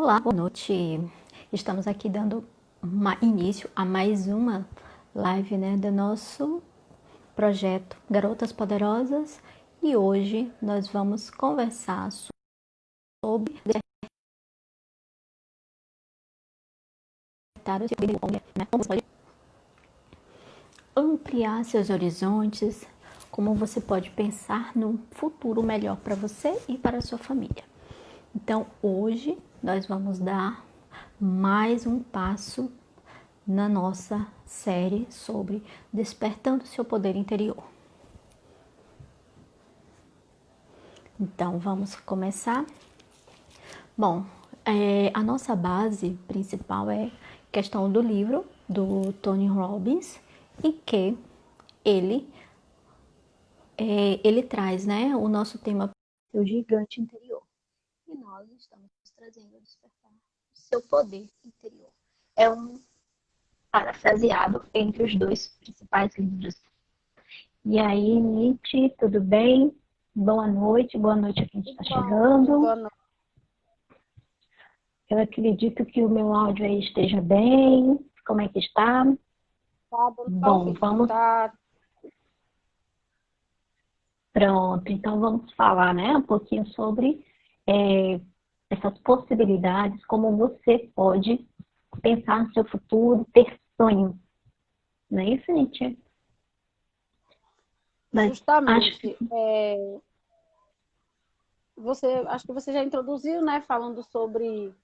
Olá, boa noite. Estamos aqui dando início a mais uma live, do nosso projeto Garotas Poderosas, e hoje nós vamos conversar sobre como você pode ampliar seus horizontes, como você pode pensar num futuro melhor para você e para a sua família. Então, hoje nós vamos dar mais um passo na nossa série sobre despertando seu poder interior. Então, vamos começar. Bom, a nossa base principal é questão do livro do Tony Robbins, e que ele traz, o nosso tema, o gigante interior. E nós estamos trazendo a despertar o seu poder interior. É um parafraseado entre os dois principais livros. E aí, Nietzsche, tudo bem? Boa noite a quem está chegando. Boa noite. Eu acredito que o meu áudio aí esteja bem. Como é que está? Bom, vamos... Pronto, então vamos falar, um pouquinho sobre essas possibilidades, como você pode pensar no seu futuro, ter sonhos. Não é isso, Nietzsche? Justamente. Acho que você já introduziu, falando sobre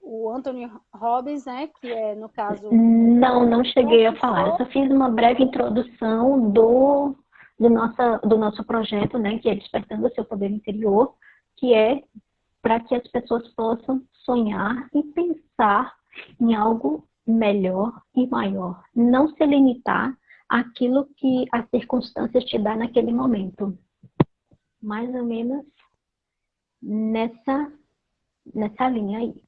o Anthony Robbins, que é, no caso... Não cheguei a falar. Eu só fiz uma breve introdução do nosso projeto, que é Despertando o Seu Poder Interior, que é para que as pessoas possam sonhar e pensar em algo melhor e maior. Não se limitar àquilo que as circunstâncias te dão naquele momento. Mais ou menos nessa linha aí.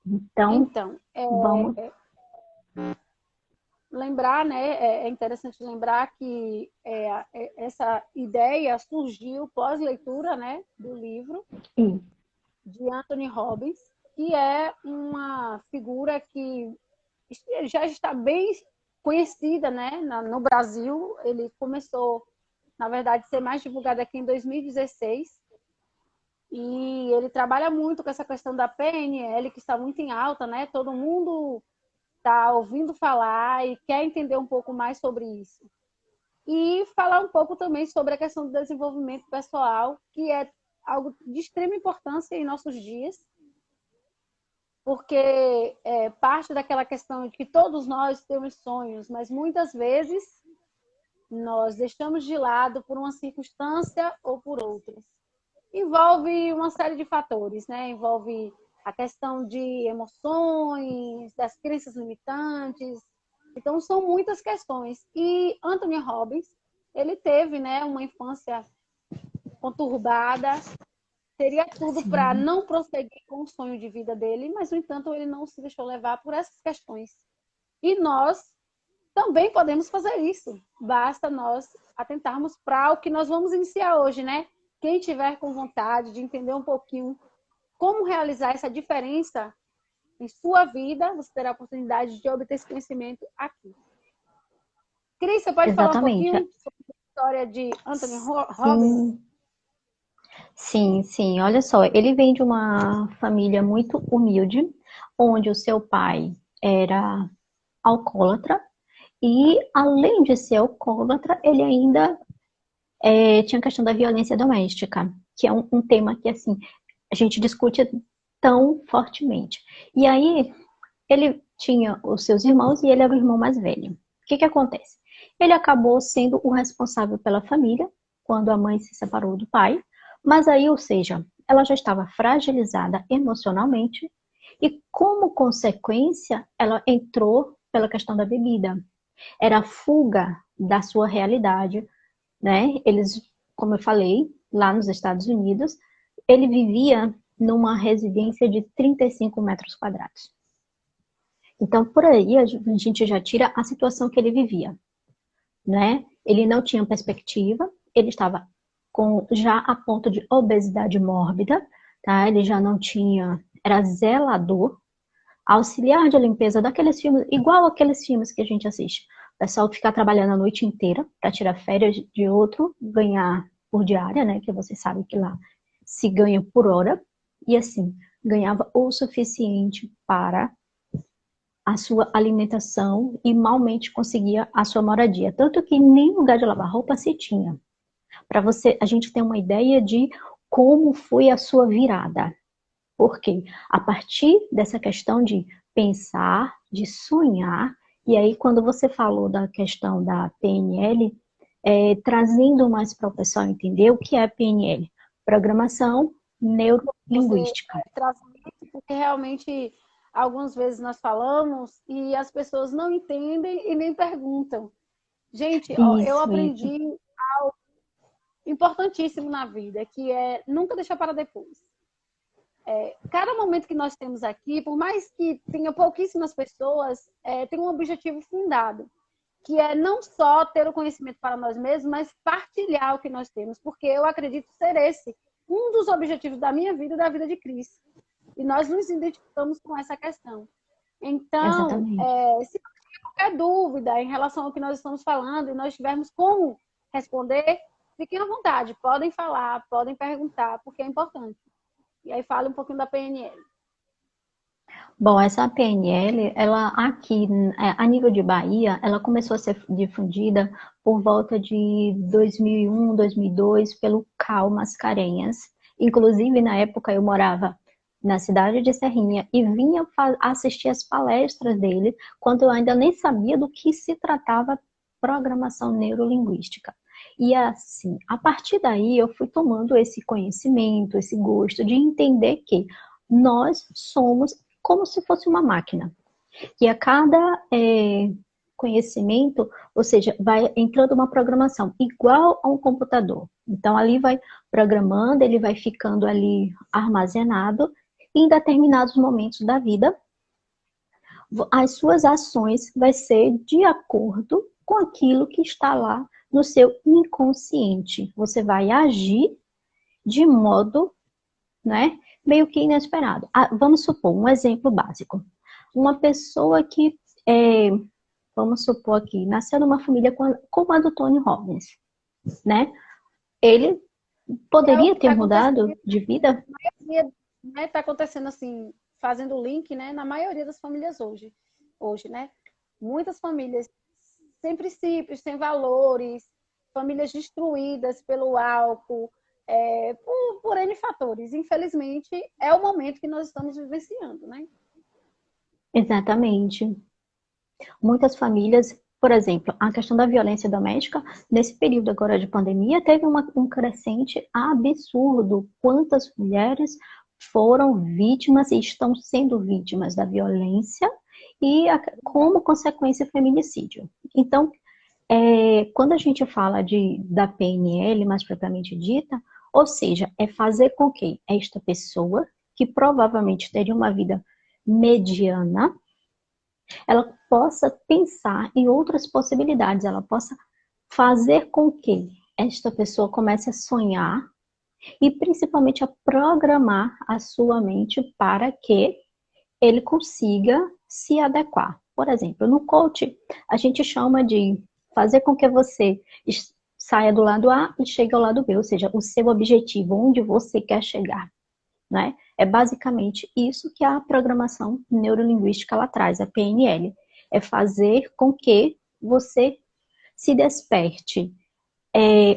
Então vamos... Lembrar, é interessante lembrar que essa ideia surgiu pós-leitura, do livro de Anthony Robbins, que é uma figura que já está bem conhecida, no Brasil. Ele começou, na verdade, a ser mais divulgado aqui em 2016, e ele trabalha muito com essa questão da PNL, que está muito em alta, Todo mundo está ouvindo falar e quer entender um pouco mais sobre isso. E falar um pouco também sobre a questão do desenvolvimento pessoal, que é algo de extrema importância em nossos dias, porque parte daquela questão de que todos nós temos sonhos, mas muitas vezes nós deixamos de lado por uma circunstância ou por outras. Envolve uma série de fatores, Envolve a questão de emoções, das crenças limitantes. Então, são muitas questões. E Anthony Robbins, ele teve, uma infância conturbada, teria tudo para não prosseguir com o sonho de vida dele, mas, no entanto, ele não se deixou levar por essas questões. E nós também podemos fazer isso. Basta nós atentarmos para o que nós vamos iniciar hoje, Quem tiver com vontade de entender um pouquinho como realizar essa diferença em sua vida, você terá a oportunidade de obter esse conhecimento aqui. Cris, você pode falar um pouquinho sobre a história de Anthony Robbins? Sim. Olha só, ele vem de uma família muito humilde, onde o seu pai era alcoólatra, e além de ser alcoólatra, ele ainda tinha a questão da violência doméstica, que é um tema que, assim, a gente discute tão fortemente. E aí, ele tinha os seus irmãos e ele era o irmão mais velho. O que acontece? Ele acabou sendo o responsável pela família, quando a mãe se separou do pai, mas aí, ou seja, ela já estava fragilizada emocionalmente, e como consequência, ela entrou pela questão da bebida. Era a fuga da sua realidade, Eles, como eu falei, lá nos Estados Unidos, ele vivia numa residência de 35 metros quadrados. Então, por aí, a gente já tira a situação que ele vivia, Ele não tinha perspectiva, ele estava já a ponto de obesidade mórbida, tá? Ele já não tinha, era zelador, auxiliar de limpeza daqueles filmes, igual aqueles filmes que a gente assiste. O pessoal ficar trabalhando a noite inteira para tirar férias de outro, ganhar por diária, né? Que você sabe que lá se ganha por hora. E assim, ganhava o suficiente para a sua alimentação e malmente conseguia a sua moradia. Tanto que nem lugar de lavar roupa se tinha. Para você, a gente ter uma ideia de como foi a sua virada. Porque a partir dessa questão de pensar, de sonhar, e aí quando você falou da questão da PNL, trazendo mais para o pessoal entender o que é PNL, Programação Você Neurolinguística. traz isso porque realmente algumas vezes nós falamos e as pessoas não entendem e nem perguntam. Gente, ó, eu Isso. aprendi importantíssimo na vida, que é nunca deixar para depois. Cada momento que nós temos aqui, por mais que tenha pouquíssimas pessoas, tem um objetivo fundado, que é não só ter o conhecimento para nós mesmos, mas partilhar o que nós temos, porque eu acredito ser esse um dos objetivos da minha vida e da vida de Cris. E nós nos identificamos com essa questão. Então, Exatamente. se tiver qualquer dúvida em relação ao que nós estamos falando e nós tivermos como responder, fiquem à vontade, podem falar, podem perguntar, porque é importante. E aí fala um pouquinho da PNL. Bom, essa PNL, ela aqui, a nível de Bahia, ela começou a ser difundida por volta de 2001, 2002, pelo Cal Mascarenhas. Inclusive, na época, eu morava na cidade de Serrinha e vinha assistir as palestras dele, quando eu ainda nem sabia do que se tratava programação neurolinguística. E assim, a partir daí eu fui tomando esse conhecimento, esse gosto de entender que nós somos como se fosse uma máquina. E a cada conhecimento, ou seja, vai entrando uma programação igual a um computador. Então, ali vai programando, ele vai ficando ali armazenado, e em determinados momentos da vida, as suas ações vai ser de acordo com aquilo que está lá no seu inconsciente. Você vai agir de modo, né, meio que inesperado. Vamos supor, um exemplo básico. Uma pessoa que, vamos supor aqui, nasceu numa família como a do Tony Robbins, né? Ele É o poderia que ter está mudado acontecendo, de vida? né? Está acontecendo assim, fazendo o link, né? Na maioria das famílias hoje, né? Muitas famílias sem princípios, sem valores, famílias destruídas pelo álcool, por N fatores. Infelizmente, é o momento que nós estamos vivenciando, né? Exatamente. Muitas famílias, por exemplo, a questão da violência doméstica, nesse período agora de pandemia, teve um crescente absurdo. Quantas mulheres foram vítimas e estão sendo vítimas da violência e, como consequência, feminicídio. Então, quando a gente fala da PNL, mais propriamente dita, ou seja, é fazer com que esta pessoa, que provavelmente teria uma vida mediana, ela possa pensar em outras possibilidades, ela possa fazer com que esta pessoa comece a sonhar e principalmente a programar a sua mente para que ele consiga se adequar. Por exemplo, no coach, a gente chama de fazer com que você saia do lado A e chegue ao lado B, ou seja, o seu objetivo, onde você quer chegar, né? É basicamente isso que a programação neurolinguística ela traz, a PNL. É fazer com que você se desperte.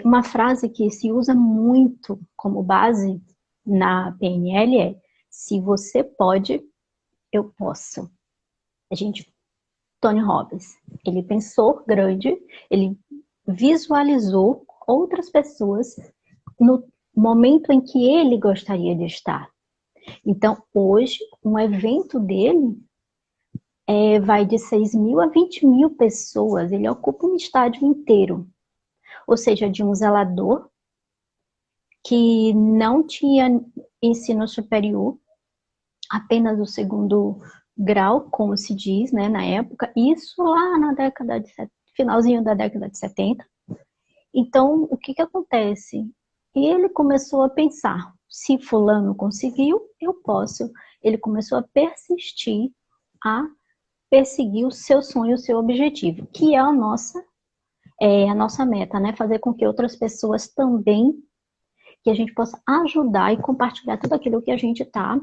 Uma frase que se usa muito como base na PNL é: se você pode, eu posso. A gente, Tony Robbins, ele pensou grande, ele visualizou outras pessoas no momento em que ele gostaria de estar. Então, hoje, um evento dele vai de 6 mil a 20 mil pessoas. Ele ocupa um estádio inteiro. Ou seja, de um zelador que não tinha ensino superior, apenas o segundo grau, como se diz, né, na época. Isso lá na finalzinho da década de 70. Então, o que acontece? Ele começou a pensar, se fulano conseguiu, eu posso. Ele começou a persistir, a perseguir o seu sonho, o seu objetivo, que é a nossa meta, né? Fazer com que outras pessoas também, que a gente possa ajudar e compartilhar tudo aquilo que a gente está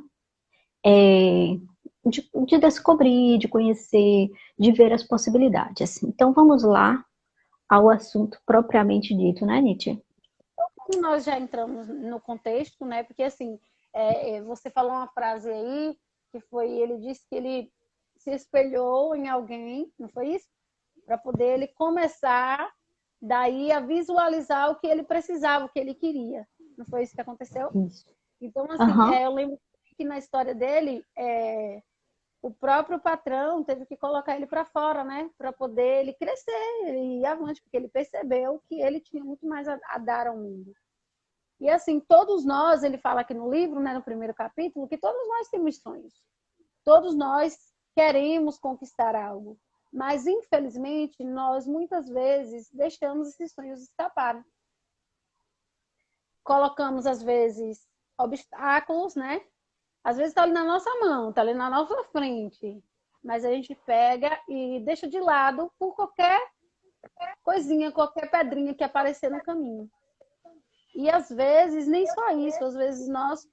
de descobrir, de conhecer, de ver as possibilidades. Então vamos lá ao assunto propriamente dito, né, Nietzsche? Nós já entramos no contexto, né? Porque assim, você falou uma frase aí que foi, ele disse que ele se espelhou em alguém, não foi isso? Para poder ele começar daí a visualizar o que ele precisava, o que ele queria. Não foi isso que aconteceu? Isso. Então, assim, Uhum. eu lembro que na história dele, o próprio patrão teve que colocar ele para fora, né? Para poder ele crescer, ele ir avante, porque ele percebeu que ele tinha muito mais a dar ao mundo. E assim, todos nós, ele fala aqui no livro, né, no primeiro capítulo, que todos nós temos sonhos. Todos nós queremos conquistar algo. Mas, infelizmente, nós muitas vezes deixamos esses sonhos escaparem. Colocamos, às vezes, obstáculos, né? Às vezes está ali na nossa mão, está ali na nossa frente. Mas a gente pega e deixa de lado por qualquer coisinha, qualquer pedrinha que aparecer no caminho. E às vezes, nem só isso, às vezes nós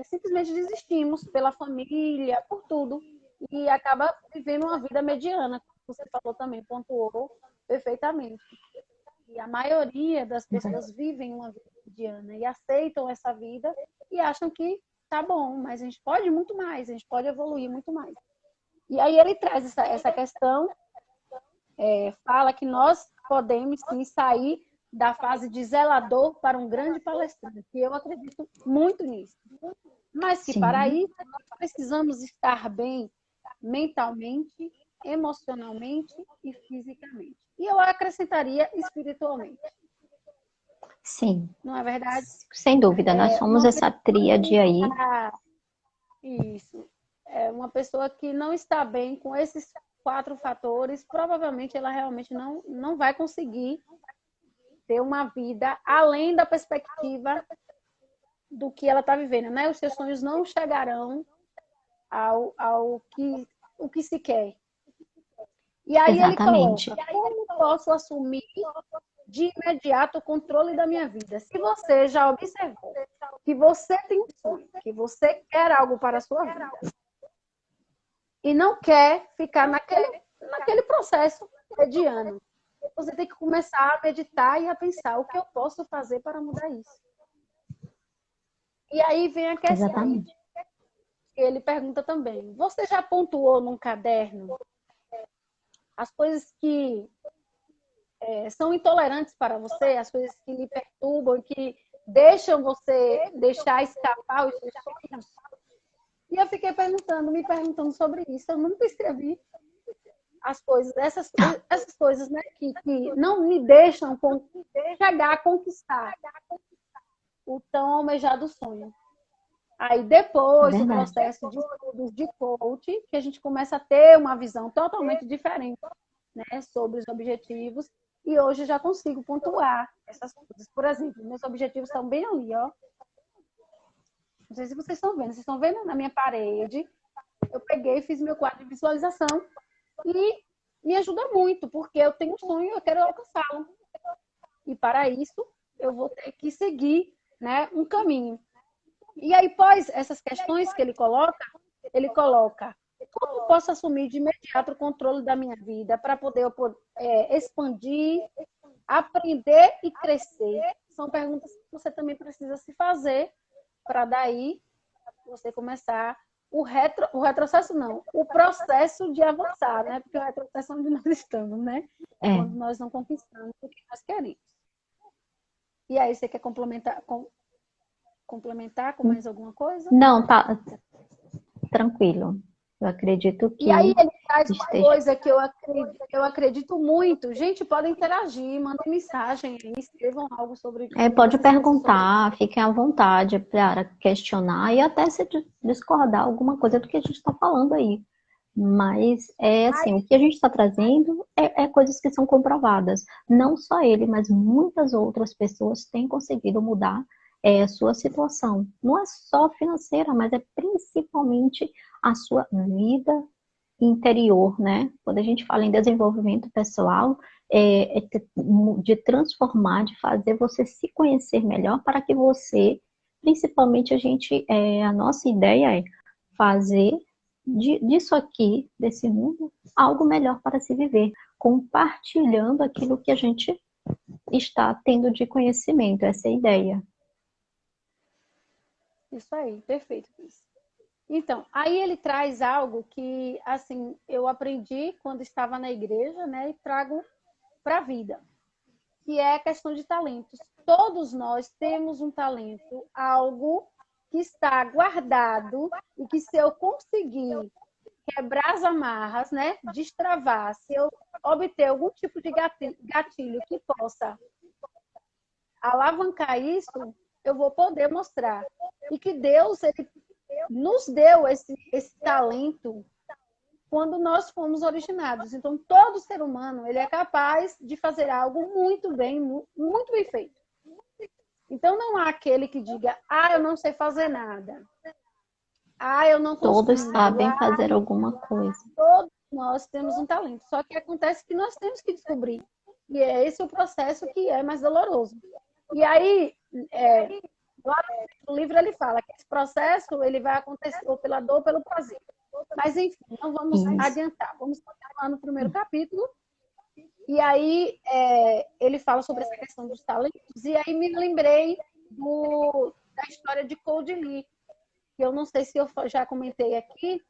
simplesmente desistimos pela família, por tudo. E acaba vivendo uma vida mediana, como você falou também, pontuou perfeitamente. E a maioria das pessoas vivem uma vida mediana e aceitam essa vida e acham que tá bom, mas a gente pode muito mais, a gente pode evoluir muito mais. E aí ele traz essa questão, fala que nós podemos sim sair da fase de zelador para um grande palestrante, e eu acredito muito nisso. Mas que para isso nós precisamos estar bem mentalmente, emocionalmente e fisicamente. E eu acrescentaria espiritualmente. Sim. Não é verdade? Sem dúvida, nós somos essa tríade aí. Isso. Uma pessoa que não está bem com esses 4 fatores, provavelmente ela realmente não vai conseguir ter uma vida além da perspectiva do que ela está vivendo, né? Os seus sonhos não chegarão ao que se quer. E aí Exatamente. Ele coloca, como posso assumir de imediato o controle da minha vida? Se você já observou que você tem um sonho, que você quer algo para a sua vida, e não quer ficar naquele processo mediano, você tem que começar a meditar e a pensar o que eu posso fazer para mudar isso. E aí vem a questão. Exatamente. Ele pergunta também, você já pontuou num caderno as coisas que são intolerantes para você, as coisas que lhe perturbam, que deixam você deixar escapar os seus sonhos? E eu fiquei me perguntando sobre isso. Eu nunca escrevi as coisas, essas coisas, né, que não me deixam chegar a conquistar o tão almejado sonho. Aí depois do processo de estudos de coach, que a gente começa a ter uma visão totalmente diferente, né, sobre os objetivos, e hoje já consigo pontuar essas coisas. Por exemplo, meus objetivos estão bem ali, ó. Não sei se vocês estão vendo na minha parede. Eu peguei, fiz meu quadro de visualização e me ajuda muito, porque eu tenho um sonho e eu quero alcançá-lo. E para isso, eu vou ter que seguir, né, um caminho. E aí, após essas questões que ele coloca como posso assumir de imediato o controle da minha vida para poder expandir, aprender e crescer. São perguntas que você também precisa se fazer para daí você começar o retrocesso não, o processo de avançar, né? Porque o retrocesso é onde nós estamos, né? Quando nós não conquistamos o que nós queremos. E aí, você quer complementar com mais alguma coisa? Não, tá tranquilo. Eu acredito que... E aí ele traz uma coisa que eu acredito muito. Gente, podem interagir, mandem mensagem, escrevam algo sobre... pode perguntar, fiquem à vontade para questionar e até se discordar alguma coisa do que a gente está falando aí. Mas, assim, o que a gente está trazendo é coisas que são comprovadas. Não só ele, mas muitas outras pessoas têm conseguido mudar é a sua situação. Não é só financeira, mas é principalmente a sua vida interior, né? Quando a gente fala em desenvolvimento pessoal, de transformar, de fazer você se conhecer melhor para que você, principalmente a nossa ideia é fazer disso aqui, desse mundo, algo melhor para se viver, compartilhando aquilo que a gente está tendo de conhecimento, essa é a ideia. Isso aí, perfeito, Cris. Então, aí ele traz algo que, assim, eu aprendi quando estava na igreja, né, e trago para a vida, que é a questão de talentos. Todos nós temos um talento, algo que está guardado e que se eu conseguir quebrar as amarras, né, destravar, se eu obter algum tipo de gatilho que possa alavancar isso, eu vou poder mostrar. E que Deus ele nos deu esse talento quando nós fomos originados. Então, todo ser humano ele é capaz de fazer algo muito bem feito. Então, não há aquele que diga, eu não sei fazer nada. Eu não Todos consigo. sabem fazer alguma coisa. Todos nós temos um talento. Só que acontece que nós temos que descobrir. E é esse o processo que é mais doloroso. E aí, lá no livro ele fala que esse processo ele vai acontecer ou pela dor ou pelo prazer. Mas, enfim, não vamos adiantar. Vamos continuar no primeiro capítulo. E aí, ele fala sobre essa questão dos talentos. E aí me lembrei da história de Code Lee, que eu não sei se eu já comentei aqui,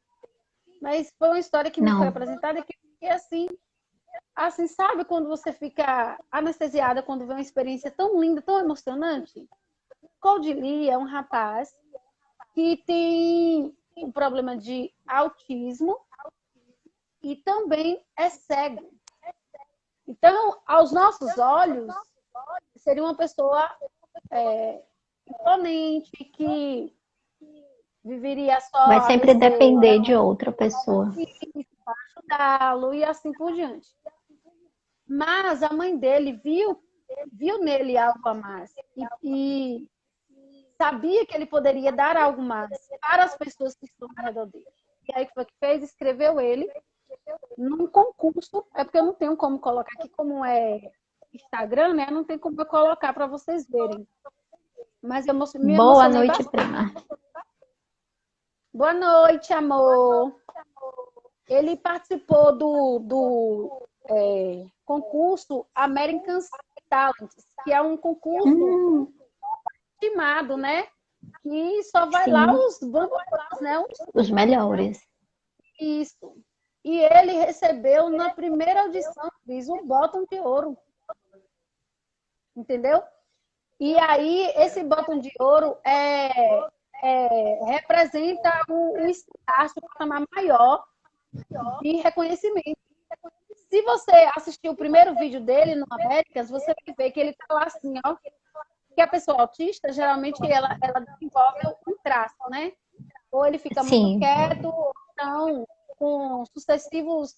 mas foi uma história que me foi apresentada que eu fiquei assim, sabe quando você fica anestesiada quando vê uma experiência tão linda, tão emocionante? Code Lee é um rapaz que tem um problema de autismo e também é cego. Então, aos nossos olhos, seria uma pessoa imponente, que viveria só Vai a sempre mercê depender de outra pessoa. para ajudá-lo e assim por diante. Mas a mãe dele viu nele algo a mais e sabia que ele poderia dar algo mais para as pessoas que estão ao redor dele. E aí o que foi que fez? Escreveu ele num concurso. É porque eu não tenho como colocar aqui, como é Instagram, né? Não tem como eu colocar para vocês verem. Mas eu me Boa emocionei noite, bastante. prima. Boa noite, amor. Ele participou do concurso American Talents, que é um concurso estimado, né? Que só vai Sim, lá os bambambãs, né? os melhores. Isso. E ele recebeu na primeira audição, fiz o bottom de ouro. Entendeu? E aí, esse bottom de ouro representa o estágio, o patamar maior de reconhecimento. Se você assistir o primeiro vídeo dele no Américas, você vai ver que ele está lá assim, ó. Que a pessoa autista, geralmente, ela desenvolve um traço, né? Ou ele fica muito Sim, quieto, ou não, com sucessivos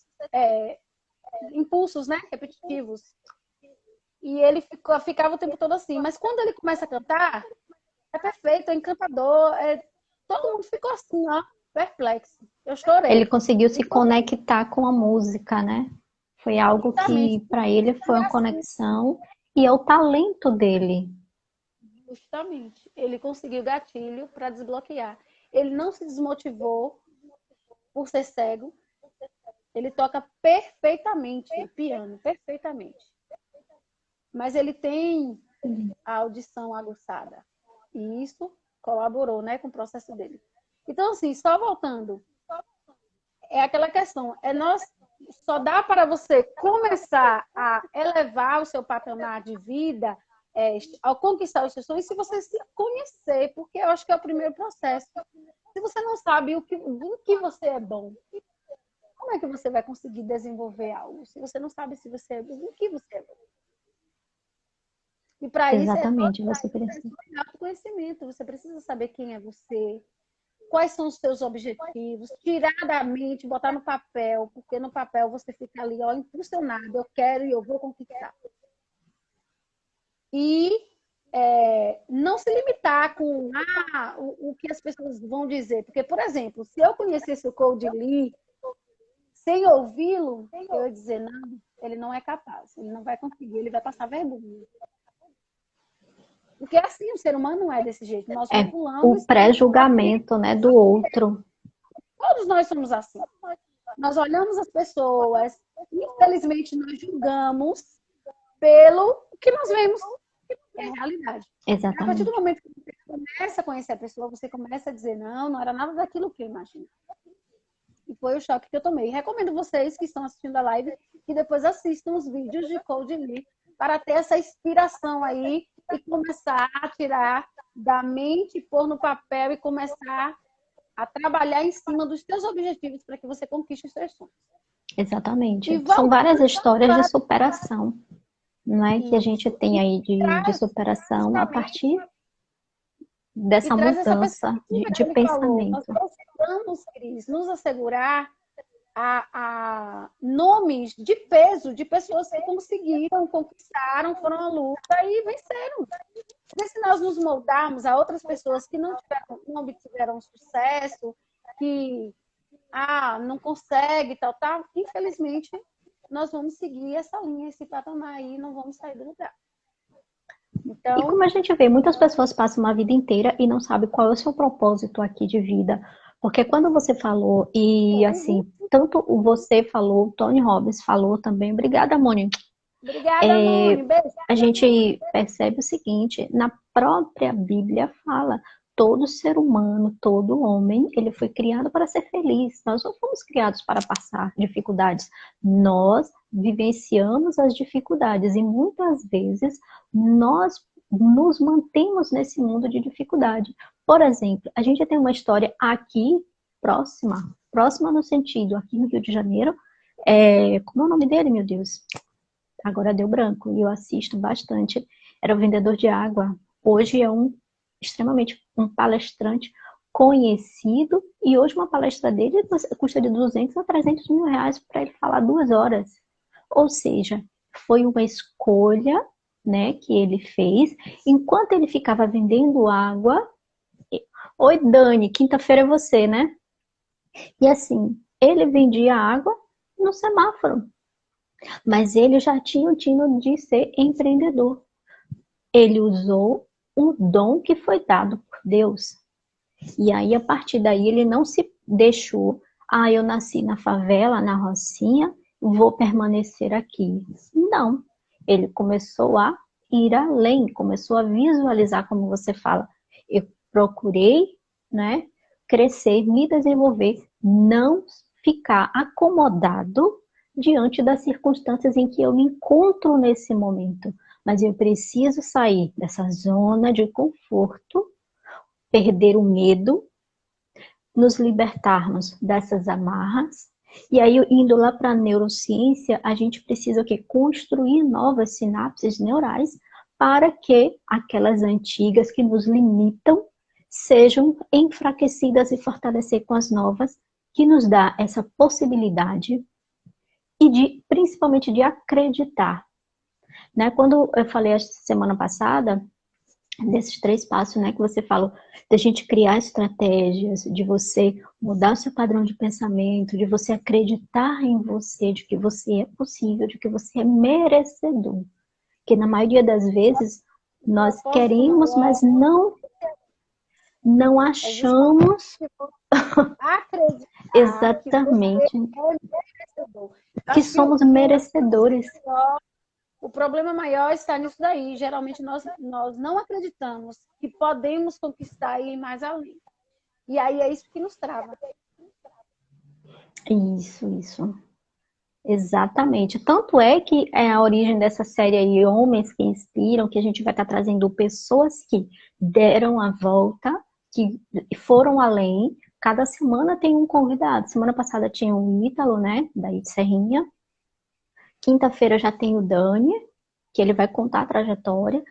impulsos, né? Repetitivos. E ele ficava o tempo todo assim. Mas quando ele começa a cantar, é perfeito, é encantador. Todo mundo ficou assim, ó, perplexo. Eu ele chorei. conseguiu se conectar com a música, né? Foi algo Justamente, que para ele foi uma conexão e é o talento dele. justamente. Ele conseguiu gatilho para desbloquear. Ele não se desmotivou por ser cego. Ele toca perfeitamente piano, perfeitamente. Mas ele tem a audição aguçada. E isso colaborou, né, com o processo dele. Então, assim, só voltando, é aquela questão, nós só dá para você começar a elevar o seu patamar de vida, ao conquistar os seus sonhos, se você se conhecer, porque eu acho que é o primeiro processo. Se você não sabe em que você é bom, como é que você vai conseguir desenvolver algo? Se você não sabe se você é bom, em que você é bom? E para isso Exatamente, você precisa. é autoconhecimento. Você precisa saber quem é você, quais são os seus objetivos, tirar da mente, botar no papel, porque no papel você fica ali, ó, impulsionado, eu quero e eu vou conquistar. E não se limitar com o que as pessoas vão dizer. Porque, por exemplo, se eu conhecesse o Code Lee sem ouvi-lo, eu ia dizer, não, ele não é capaz, ele não vai conseguir, ele vai passar vergonha. Porque assim, o ser humano não é desse jeito. Nós o pré-julgamento, né, do outro. Todos nós somos assim. Nós olhamos as pessoas, infelizmente nós julgamos pelo que nós vemos. É a realidade. Exatamente. A partir do momento que você começa a conhecer a pessoa, você começa a dizer, não era nada daquilo que eu imaginei. E foi o choque que eu tomei. Recomendo vocês que estão assistindo a live que depois assistam os vídeos de Code Lee para ter essa inspiração aí e começar a tirar da mente, pôr no papel e começar a trabalhar em cima dos seus objetivos para que você conquiste os seus sonhos. Exatamente. São várias histórias de superação, não é? Que a gente tem aí de superação a partir dessa mudança de pensamento. Nós precisamos, Cris, nos assegurar a nomes de peso de pessoas que conseguiram, conquistaram, foram à luta e venceram. Porque se nós nos moldarmos a outras pessoas que não obtiveram sucesso, que não consegue, tal, infelizmente, nós vamos seguir essa linha, esse patamar aí, não vamos sair do lugar. Então, e como a gente vê, muitas pessoas passam uma vida inteira e não sabem qual é o seu propósito aqui de vida. Porque quando você falou, e assim, tanto você falou, Tony Robbins falou também, obrigada, Mônica. Obrigada, Mônica. Beijo. A gente percebe o seguinte, na própria Bíblia fala, todo ser humano, todo homem, ele foi criado para ser feliz. Nós não fomos criados para passar dificuldades. Nós vivenciamos as dificuldades e muitas vezes nós nos mantemos nesse mundo de dificuldade. Por exemplo, a gente tem uma história aqui próxima no sentido, aqui no Rio de Janeiro, como é o nome dele, meu Deus? Agora deu branco, e eu assisto bastante. Era o vendedor de água. Hoje é extremamente um palestrante conhecido, e hoje uma palestra dele custa de 200 a 300 mil reais para ele falar 2 horas. Ou seja, foi uma escolha, né, que ele fez, enquanto ele ficava vendendo água. Oi, Dani, quinta-feira é você, né? E assim, ele vendia água no semáforo, mas ele já tinha o tino de ser empreendedor. Ele usou o dom que foi dado por Deus. E aí, a partir daí, ele não se deixou, eu nasci na favela, na Rocinha, vou permanecer aqui. Não. Ele começou a ir além, começou a visualizar, como você fala. Eu procurei, né, crescer, me desenvolver, não ficar acomodado diante das circunstâncias em que eu me encontro nesse momento. Mas eu preciso sair dessa zona de conforto, perder o medo, nos libertarmos dessas amarras. E aí, indo lá para a neurociência, a gente precisa o quê? Construir novas sinapses neurais para que aquelas antigas que nos limitam sejam enfraquecidas e fortalecer com as novas, que nos dá essa possibilidade e principalmente de acreditar. Né? Quando eu falei a semana passada, desses 3 passos, né, que você falou, de a gente criar estratégias, de você mudar o seu padrão de pensamento, de você acreditar em você, de que você é possível, de que você é merecedor. Porque na maioria das vezes nós queremos, mas não achamos exatamente que somos merecedores. O problema maior está nisso daí. Geralmente nós não acreditamos que podemos conquistar e ir mais além. E aí é isso que nos trava. Isso. Exatamente. Tanto é que é a origem dessa série aí, Homens que Inspiram, que a gente vai estar trazendo pessoas que deram a volta, que foram além. Cada semana tem um convidado. Semana passada tinha o Ítalo, né, daí de Serrinha. Quinta-feira já tem o Dani, que ele vai contar a trajetória.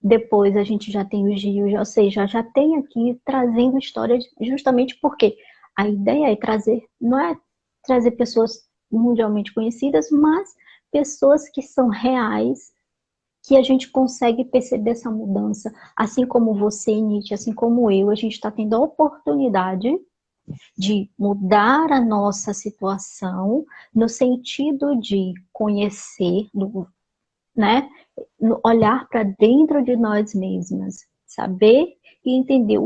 Depois a gente já tem o Gil, ou seja, já tem aqui trazendo história justamente porque a ideia é trazer, não é trazer pessoas mundialmente conhecidas, mas pessoas que são reais, que a gente consegue perceber essa mudança, assim como você, Nietzsche, assim como eu, a gente está tendo a oportunidade de mudar a nossa situação no sentido de conhecer, né, olhar para dentro de nós mesmas, saber e entender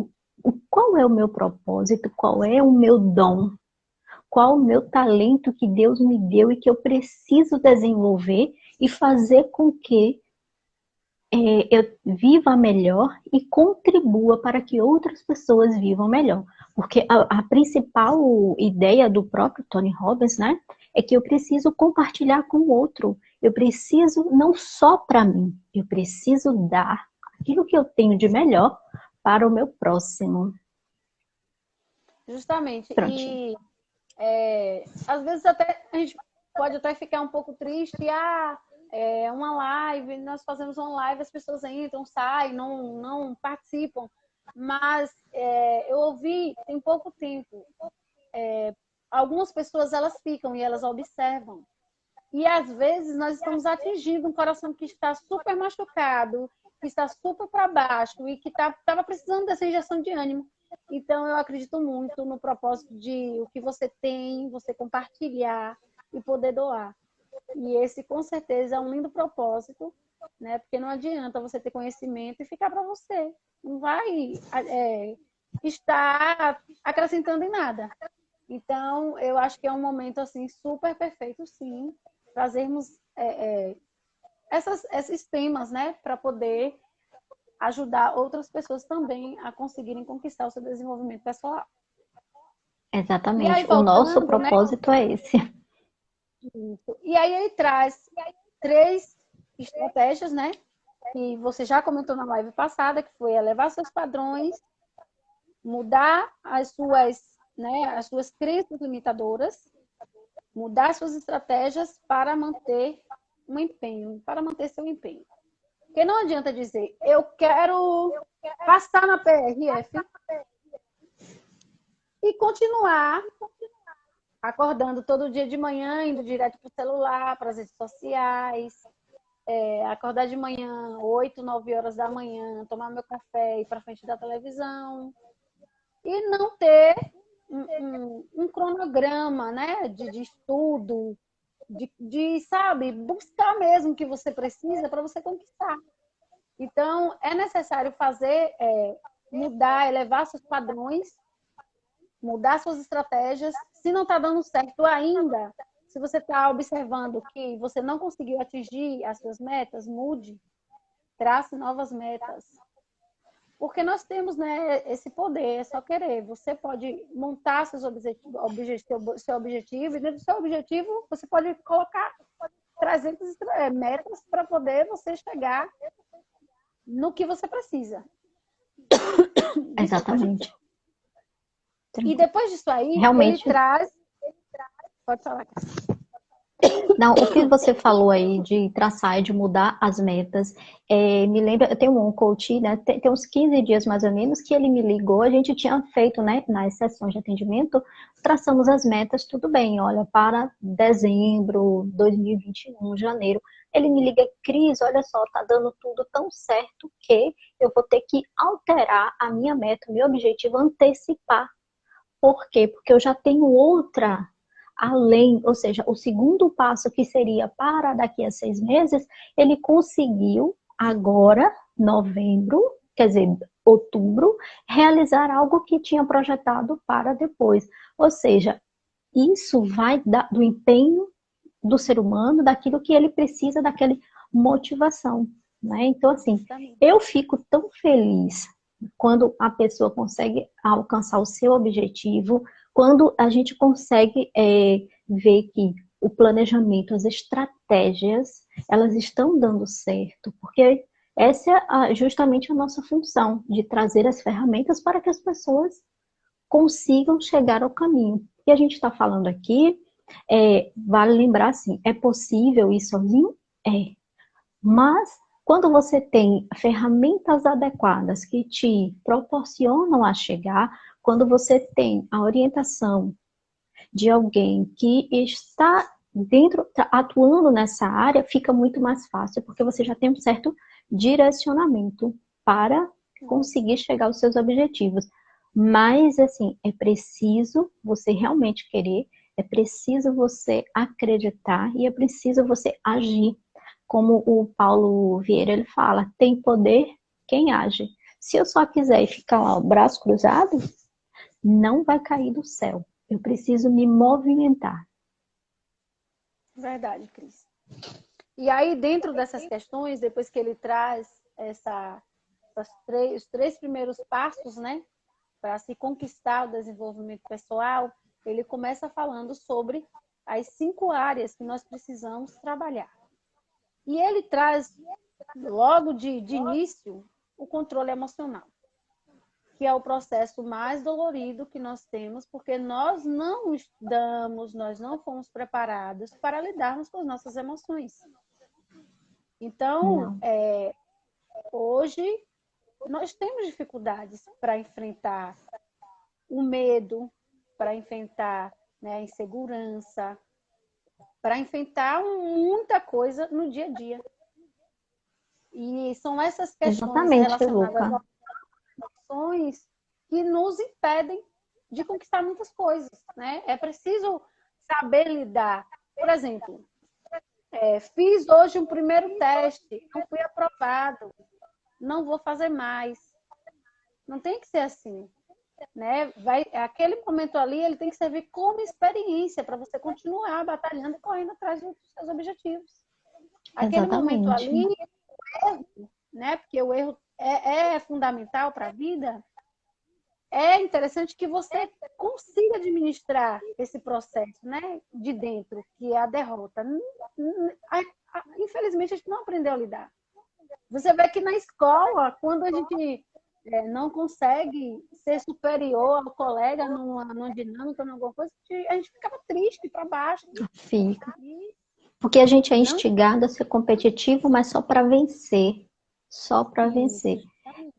qual é o meu propósito, qual é o meu dom, qual o meu talento que Deus me deu e que eu preciso desenvolver e fazer com que eu viva melhor e contribua para que outras pessoas vivam melhor. Porque a principal ideia do próprio Tony Robbins, né, é que eu preciso compartilhar com o outro. Eu preciso não só para mim, eu preciso dar aquilo que eu tenho de melhor para o meu próximo. Justamente. Prontinho. E às vezes até a gente pode até ficar um pouco triste. É uma live, nós fazemos uma live, as pessoas entram, saem, não participam. Mas eu ouvi tem pouco tempo, algumas pessoas elas ficam e elas observam. E às vezes nós estamos atingindo um coração que está super machucado, que está super para baixo e que estava precisando dessa injeção de ânimo. Então eu acredito muito no propósito de o que você tem, você compartilhar e poder doar. E esse, com certeza, é um lindo propósito, né? Porque não adianta você ter conhecimento e ficar para você. Não vai estar acrescentando em nada. Então, eu acho que é um momento, assim, super perfeito, sim, trazermos esses temas, né? Para poder ajudar outras pessoas também a conseguirem conquistar o seu desenvolvimento pessoal. E aí, Exatamente. O nosso voltando, né? propósito é esse. E aí ele traz 3 estratégias, né? Que você já comentou na live passada, que foi elevar seus padrões, mudar as suas crenças limitadoras, mudar suas estratégias para manter um empenho, para manter seu empenho. Porque não adianta dizer, eu quero passar na PRF e continuar acordando todo dia de manhã, indo direto para o celular, para as redes sociais, acordar de manhã, 8, 9 horas da manhã, tomar meu café e ir para frente da televisão. E não ter um cronograma, né, de estudo, sabe, buscar mesmo o que você precisa para você conquistar. Então, é necessário fazer, mudar, elevar seus padrões, mudar suas estratégias. Se não está dando certo ainda, se você está observando que você não conseguiu atingir as suas metas, mude, trace novas metas. Porque nós temos, né, esse poder, é só querer. Você pode montar seu objetivo, e dentro do seu objetivo você pode colocar 300 metas para poder você chegar no que você precisa. Exatamente. E depois disso aí, realmente, ele traz... Pode falar, Cássia. Não, o que você falou aí de traçar e de mudar as metas, me lembra, eu tenho um coach, né, tem uns 15 dias mais ou menos, que ele me ligou, a gente tinha feito, né, nas sessões de atendimento, traçamos as metas, tudo bem, olha, para dezembro, 2021, janeiro, ele me liga, Cris, olha só, tá dando tudo tão certo que eu vou ter que alterar a minha meta, o meu objetivo, antecipar. Por quê? Porque eu já tenho outra além, ou seja, o segundo passo que seria para daqui a 6 meses, ele conseguiu agora, novembro, quer dizer, outubro, realizar algo que tinha projetado para depois. Ou seja, isso vai do empenho do ser humano, daquilo que ele precisa, daquela motivação, né? Então, assim, eu fico tão feliz quando a pessoa consegue alcançar o seu objetivo, quando a gente consegue ver que o planejamento, as estratégias, elas estão dando certo, porque essa é justamente a nossa função, de trazer as ferramentas para que as pessoas consigam chegar ao caminho. E a gente está falando aqui, vale lembrar assim, é possível ir sozinho? É. Mas quando você tem ferramentas adequadas que te proporcionam a chegar, quando você tem a orientação de alguém que está dentro, atuando nessa área, fica muito mais fácil, porque você já tem um certo direcionamento para conseguir chegar aos seus objetivos. Mas, assim, é preciso você realmente querer, é preciso você acreditar e é preciso você agir. Como o Paulo Vieira ele fala, tem poder quem age. Se eu só quiser e ficar lá, o braço cruzado, não vai cair do céu. Eu preciso me movimentar. Verdade, Cris. E aí, dentro dessas questões, depois que ele traz os três primeiros passos, né, para se conquistar o desenvolvimento pessoal, ele começa falando sobre as 5 áreas que nós precisamos trabalhar. E ele traz, logo de início, o controle emocional, que é o processo mais dolorido que nós temos, porque nós não estudamos, nós não fomos preparados para lidarmos com as nossas emoções. Então, hoje, nós temos dificuldades para enfrentar o medo, para enfrentar, né, a insegurança, para enfrentar muita coisa no dia a dia. E são essas questões Exatamente, relacionadas Luca. às emoções que nos impedem de conquistar muitas coisas, né? É preciso saber lidar. Por exemplo, fiz hoje um primeiro teste, não fui aprovado, não vou fazer mais. Não tem que ser assim, né? Aquele momento ali, ele tem que servir como experiência para você continuar batalhando e correndo atrás dos seus objetivos. Aquele momento Exatamente. ali, erro, né? Porque o erro é fundamental para a vida. É interessante que você consiga administrar esse processo, né, de dentro, que é a derrota. Infelizmente, a gente não aprendeu a lidar. Você vê que na escola, quando a gente não consegue ser superior ao colega numa dinâmica, em alguma coisa, a gente ficava triste, para baixo. Fica. E Porque a gente é não instigado a ser competitivo, mas só para vencer. Só para isso. vencer.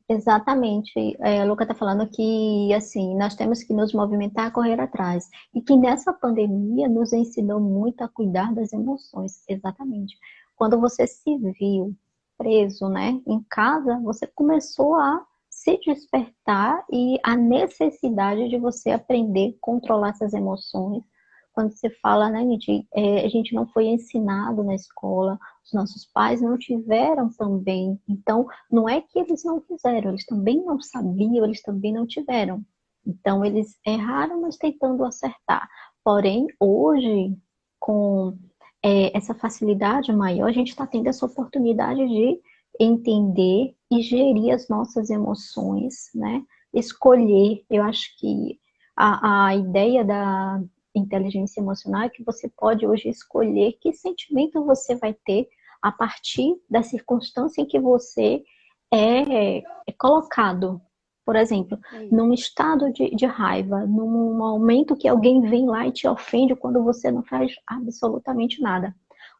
Exatamente. A Luca está falando que assim nós temos que nos movimentar, correr atrás. E que nessa pandemia nos ensinou muito a cuidar das emoções. Exatamente. Quando você se viu preso, né, em casa, você começou a se despertar e a necessidade de você aprender a controlar essas emoções. Quando você fala, né, a gente não foi ensinado na escola, os nossos pais não tiveram também. Então, não é que eles não fizeram, eles também não sabiam, eles também não tiveram. Então, eles erraram, mas tentando acertar. Porém, hoje, com essa facilidade maior, a gente está tendo essa oportunidade de entender e gerir as nossas emoções, né? Escolher. Eu acho que a ideia da inteligência emocional é que você pode hoje escolher que sentimento você vai ter a partir da circunstância em que você é colocado. Por exemplo, num estado de raiva, num momento que alguém vem lá e te ofende quando você não faz absolutamente nada.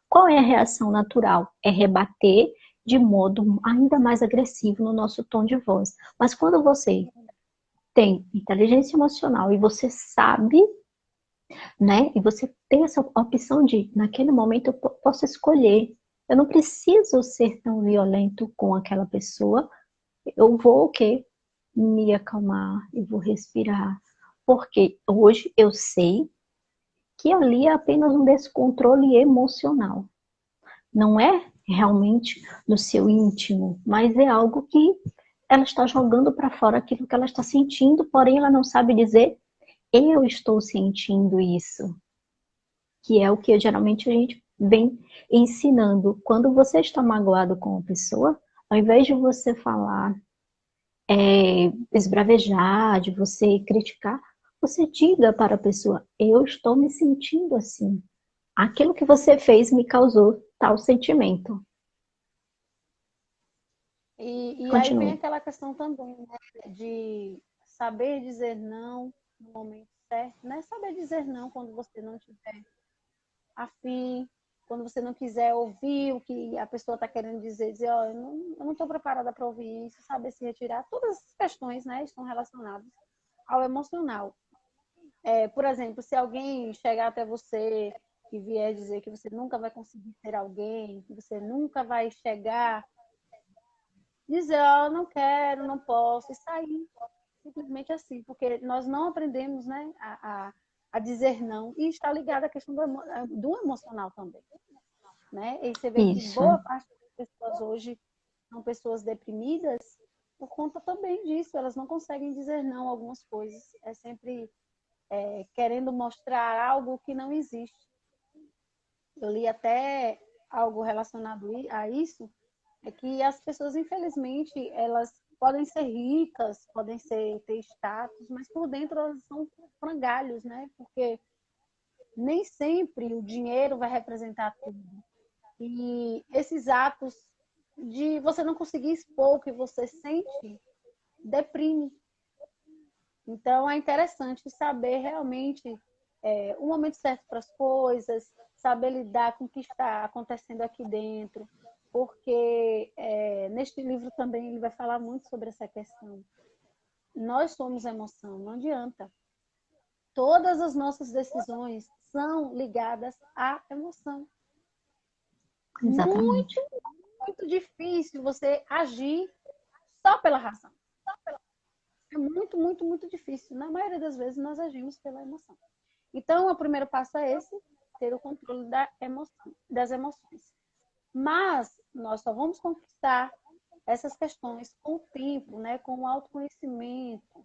Qual é a reação natural? É rebater de modo ainda mais agressivo no nosso tom de voz. Mas quando você tem inteligência emocional e você sabe, né? E você tem essa opção de, naquele momento, eu posso escolher. Eu não preciso ser tão violento com aquela pessoa. Eu vou o quê? Me acalmar, eu vou respirar. Porque hoje eu sei que ali é apenas um descontrole emocional. Não é realmente no seu íntimo, mas é algo que ela está jogando para fora aquilo que ela está sentindo, porém ela não sabe dizer eu estou sentindo isso, que é o que geralmente a gente vem ensinando. Quando você está magoado com uma pessoa, ao invés de você falar, esbravejar, de você criticar, você diga para a pessoa, eu estou me sentindo assim. Aquilo que você fez me causou tal sentimento. E aí vem Continue. aquela questão também, né, de saber dizer não no momento certo, né? Saber dizer não quando você não tiver afim, quando você não quiser ouvir o que a pessoa está querendo dizer, ó, eu não estou preparada para ouvir isso, saber se retirar. Todas essas questões, né, estão relacionadas ao emocional. Por exemplo, se alguém chegar até você que vier dizer que você nunca vai conseguir ser alguém, que você nunca vai chegar, dizer, ó, não quero, não posso, e sair simplesmente assim, porque nós não aprendemos, né, a dizer não, e está ligado à questão do emocional também, né? E você vê que Isso. boa parte das pessoas hoje são pessoas deprimidas por conta também disso, elas não conseguem dizer não a algumas coisas, é sempre querendo mostrar algo que não existe. Eu li até algo relacionado a isso, é que as pessoas, infelizmente, elas podem ser ricas, podem ter status, mas por dentro elas são frangalhos, né? Porque nem sempre o dinheiro vai representar tudo. E esses atos de você não conseguir expor o que você sente, deprime. Então, é interessante saber realmente o momento certo para as coisas, saber lidar com o que está acontecendo aqui dentro, porque neste livro também ele vai falar muito sobre essa questão. Nós somos emoção, não adianta. Todas as nossas decisões são ligadas à emoção. Exatamente. Muito, muito difícil você agir só pela razão. É muito, muito, muito difícil. Na maioria das vezes nós agimos pela emoção. Então, o primeiro passo é esse, ter o controle das emoções. Mas nós só vamos conquistar essas questões com o tempo, né? Com o autoconhecimento,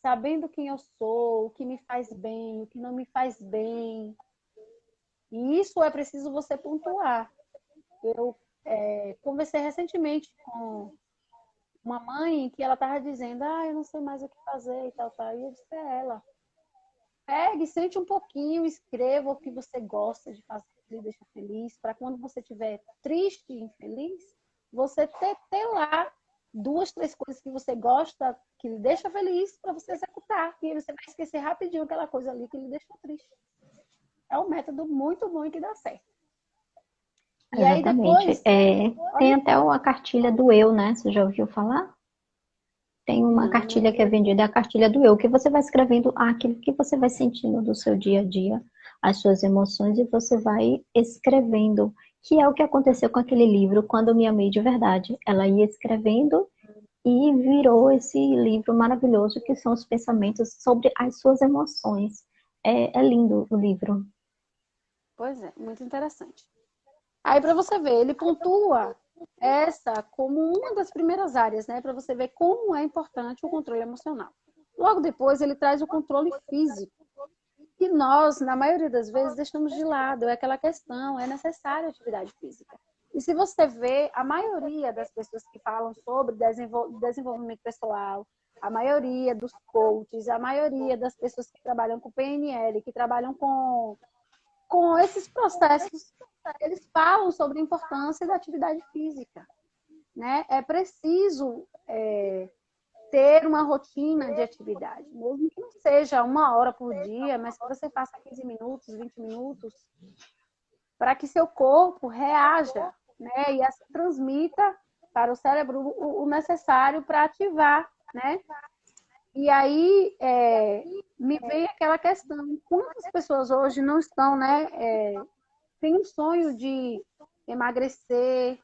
sabendo quem eu sou, o que me faz bem, o que não me faz bem. E isso é preciso você pontuar. Eu conversei recentemente com uma mãe que ela estava dizendo, eu não sei mais o que fazer e tal, tal. E eu disse a ela, pegue, sente um pouquinho, escreva o que você gosta de fazer, que lhe deixa feliz, para quando você estiver triste e infeliz, você ter lá 2, 3 coisas que você gosta, que lhe deixa feliz, para você executar. E aí você vai esquecer rapidinho aquela coisa ali que lhe deixou triste. É um método muito bom e que dá certo. E aí Exatamente. depois, Tem olha, até a cartilha do eu, né? Você já ouviu falar? Tem uma não, cartilha que é vendida, é a cartilha do eu, que você vai escrevendo aquilo que você vai sentindo do seu dia a dia, as suas emoções, e você vai escrevendo, que é o que aconteceu com aquele livro, Quando Eu Me Amei de Verdade. Ela ia escrevendo e virou esse livro maravilhoso, que são os pensamentos sobre as suas emoções. É lindo o livro. pois é, muito interessante. Aí para você ver, ele pontua essa como uma das primeiras áreas, né, para você ver como é importante o controle emocional. Logo depois ele traz o controle físico, que nós, na maioria das vezes, deixamos de lado. É aquela questão, é necessária a atividade física. E se você vê, a maioria das pessoas que falam sobre desenvolvimento pessoal, a maioria dos coaches, a maioria das pessoas que trabalham com PNL, que trabalham com esses processos, eles falam sobre a importância da atividade física, né? É preciso ter uma rotina de atividade, mesmo que não seja 1 hora por dia, mas que você faça 15 minutos, 20 minutos, para que seu corpo reaja, né? E assim transmita para o cérebro o necessário para ativar, né? E aí me vem aquela questão, quantas pessoas hoje não estão, né? Tem um sonho de emagrecer,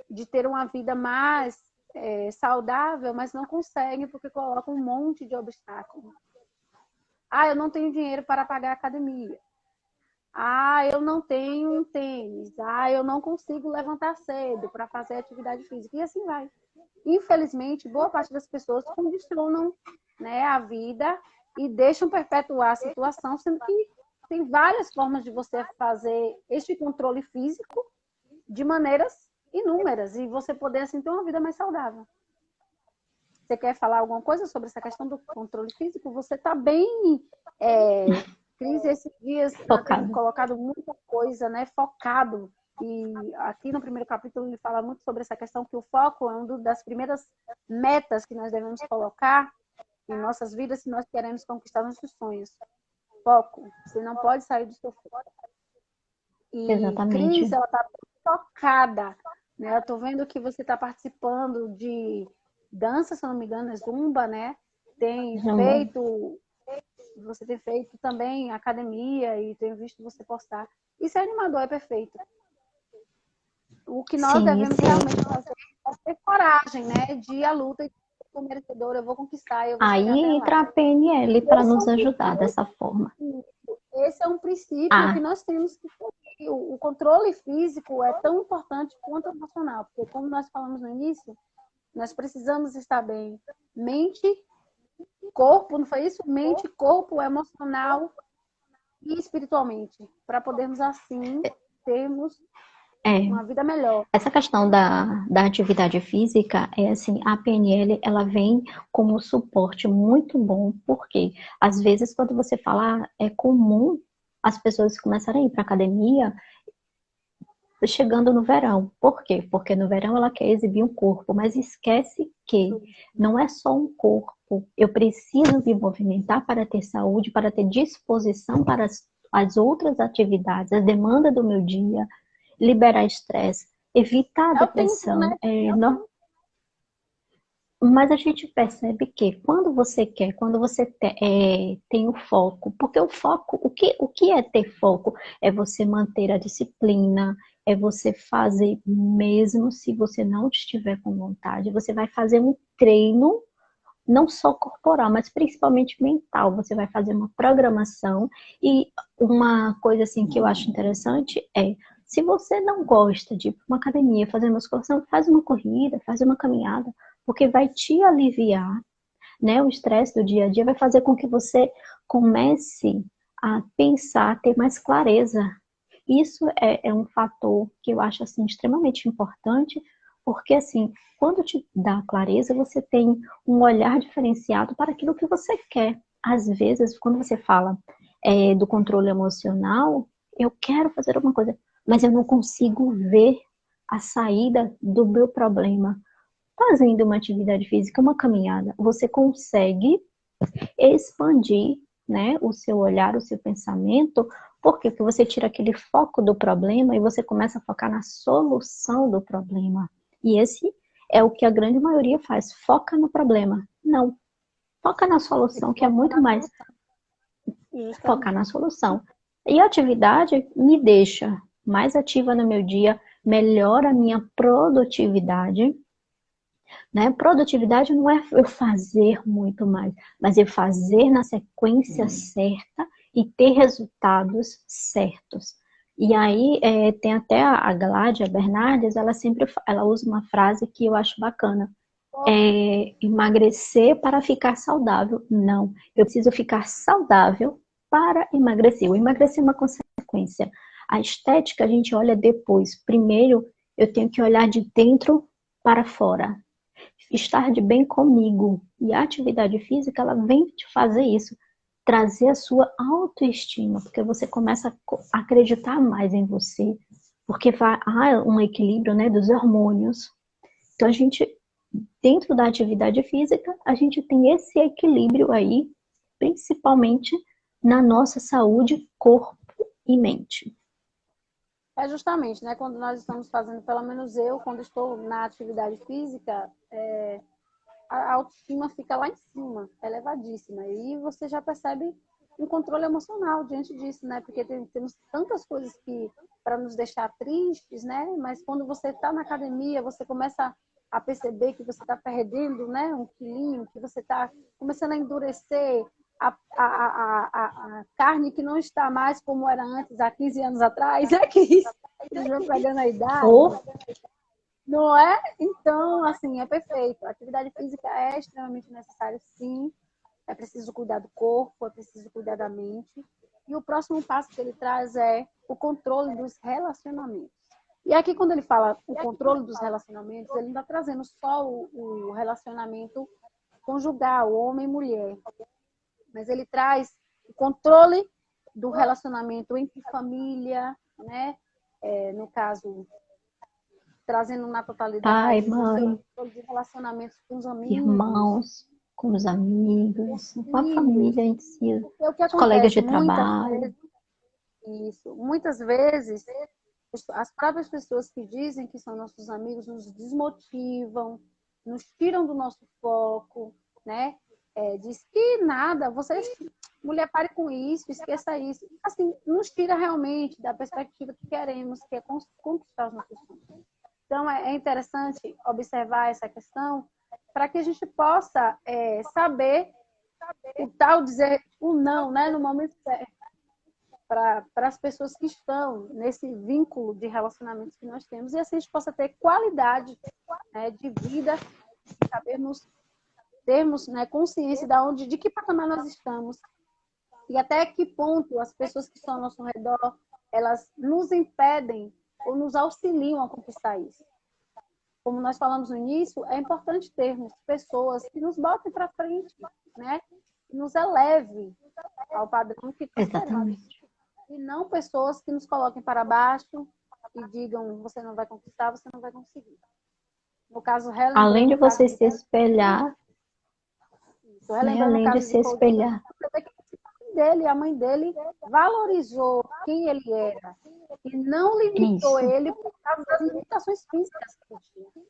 de ter uma vida mais saudável, mas não conseguem porque colocam um monte de obstáculos. Eu não tenho dinheiro para pagar a academia. Eu não tenho um tênis. Eu não consigo levantar cedo para fazer atividade física. E assim vai. Infelizmente, boa parte das pessoas condicionam, né, a vida e deixam perpetuar a situação, sendo que tem várias formas de você fazer este controle físico de maneiras inúmeras e você poder assim ter uma vida mais saudável. Você quer falar alguma coisa sobre essa questão do controle físico? Você está bem, Cris, esses dias tem Focado. colocado muita coisa, né, focado. E aqui no primeiro capítulo ele fala muito sobre essa questão que o foco é uma das primeiras metas que nós devemos colocar em nossas vidas se nós queremos conquistar nossos sonhos. Foco. Você não pode sair do seu foco. E Cris, Exatamente. ela está tocada, né? Eu estou vendo que você está participando de dança, se eu não me engano, é Zumba, né? Tem Zumba. feito você tem feito também academia e tenho visto você postar. Isso é animador, é perfeito. O que nós Sim, devemos sim. realmente fazer é ter coragem, né? De ir à luta e ser merecedora, eu vou conquistar, eu vou chegar Aí até lá. entra a PNL para Esse é nos um ajudar dessa forma. Esse é um princípio que Ah, nós temos que seguir. O controle físico é tão importante quanto o emocional, porque como nós falamos no início, nós precisamos estar bem. Mente, corpo, não foi isso? Mente, corpo, emocional e espiritualmente, para podermos assim termos é. uma vida melhor. Essa questão da atividade física, é assim, a PNL, ela vem como um suporte muito bom, porque às vezes quando você fala, é comum as pessoas começarem a ir para academia chegando no verão. Por quê? Porque no verão ela quer exibir um corpo, mas esquece que não é só um corpo. Eu preciso me movimentar para ter saúde, para ter disposição para as outras atividades, as demandas do meu dia, liberar estresse, evitar a É o tempo, né? depressão. Mas a gente percebe que quando você quer, quando você tem o foco, porque o foco, o que é ter foco? É você manter a disciplina, é você fazer mesmo se você não estiver com vontade. Você vai fazer um treino, não só corporal, mas principalmente mental. Você vai fazer uma programação e uma coisa assim que eu acho interessante é, se você não gosta de ir para uma academia fazer musculação, faz uma corrida, faz uma caminhada, porque vai te aliviar, né? O estresse do dia a dia vai fazer com que você comece a pensar, ter mais clareza. Isso é um fator que eu acho assim extremamente importante, porque assim, quando te dá clareza, você tem um olhar diferenciado para aquilo que você quer. Às vezes, quando você fala do controle emocional, eu quero fazer alguma coisa, mas eu não consigo ver a saída do meu problema. Fazendo uma atividade física, uma caminhada, você consegue expandir, né, o seu olhar, o seu pensamento. Por quê? Porque você tira aquele foco do problema e você começa a focar na solução do problema. E esse é o que a grande maioria faz, foca no problema. Não, foca na solução, que é muito mais focar Justamente. na solução. E a atividade me deixa mais ativa no meu dia, melhora a minha produtividade, né? Produtividade não é eu fazer muito mais, mas eu fazer na sequência certa e ter resultados certos. E aí tem até a Gládia Bernardes, ela usa uma frase que eu acho bacana. Emagrecer para ficar saudável. Não, eu preciso ficar saudável para emagrecer. O emagrecer é uma consequência. A estética a gente olha depois. Primeiro, eu tenho que olhar de dentro para fora, estar de bem comigo. E a atividade física, ela vem te fazer isso, trazer a sua autoestima, porque você começa a acreditar mais em você, porque há um equilíbrio, né, dos hormônios. Então, a gente, dentro da atividade física, a gente tem esse equilíbrio aí, principalmente na nossa saúde, corpo e mente. É justamente, né? Quando nós estamos fazendo, pelo menos eu, quando estou na atividade física, a autoestima fica lá em cima, elevadíssima. E você já percebe um controle emocional diante disso, né? Porque temos tantas coisas que para nos deixar tristes, né? Mas quando você está na academia, você começa a perceber que você está perdendo, né? Um quilinho, que você está começando a endurecer a carne que não está mais como era antes, há 15 anos atrás, né? Que isso, já pegando a idade. Ou Não é? Então, assim, é perfeito. A atividade física é extremamente necessária, sim. É preciso cuidar do corpo, é preciso cuidar da mente. E o próximo passo que ele traz é o controle dos relacionamentos. E aqui, quando ele fala o controle dos relacionamentos, ele não está trazendo só o relacionamento conjugal, homem e mulher, mas ele traz o controle do relacionamento entre família, né? No caso, trazendo na pai, totalidade o seu mãe, controle de relacionamentos com os amigos, irmãos, com os amigos, com a filhos. família em si, Porque o que os colegas acontece de trabalho. muitas vezes, as próprias pessoas que dizem que são nossos amigos nos desmotivam, nos tiram do nosso foco, né? diz que nada, você, mulher, pare com isso, esqueça isso. Assim, nos tira realmente da perspectiva que queremos, que é conquistar os nossos sonhos. Então, é interessante observar essa questão para que a gente possa saber o tal dizer o não, né, no momento certo, para as pessoas que estão nesse vínculo de relacionamentos que nós temos, e assim a gente possa ter qualidade, né, de vida, sabermos, termos, né, consciência de que patamar nós estamos e até que ponto as pessoas que estão ao nosso redor, elas nos impedem ou nos auxiliam a conquistar isso. Como nós falamos no início, é importante termos pessoas que nos botem para frente, né? Que nos eleve ao padrão que nós queremos. E não pessoas que nos coloquem para baixo e digam, você não vai conquistar, você não vai conseguir. No caso, Além de relembrando o caso você se espelhar, né? relembrando o Além de caso de se Coutinho, espelhar. a mãe dele valorizou quem ele era e não limitou Isso, ele por causa das limitações físicas que ele tinha.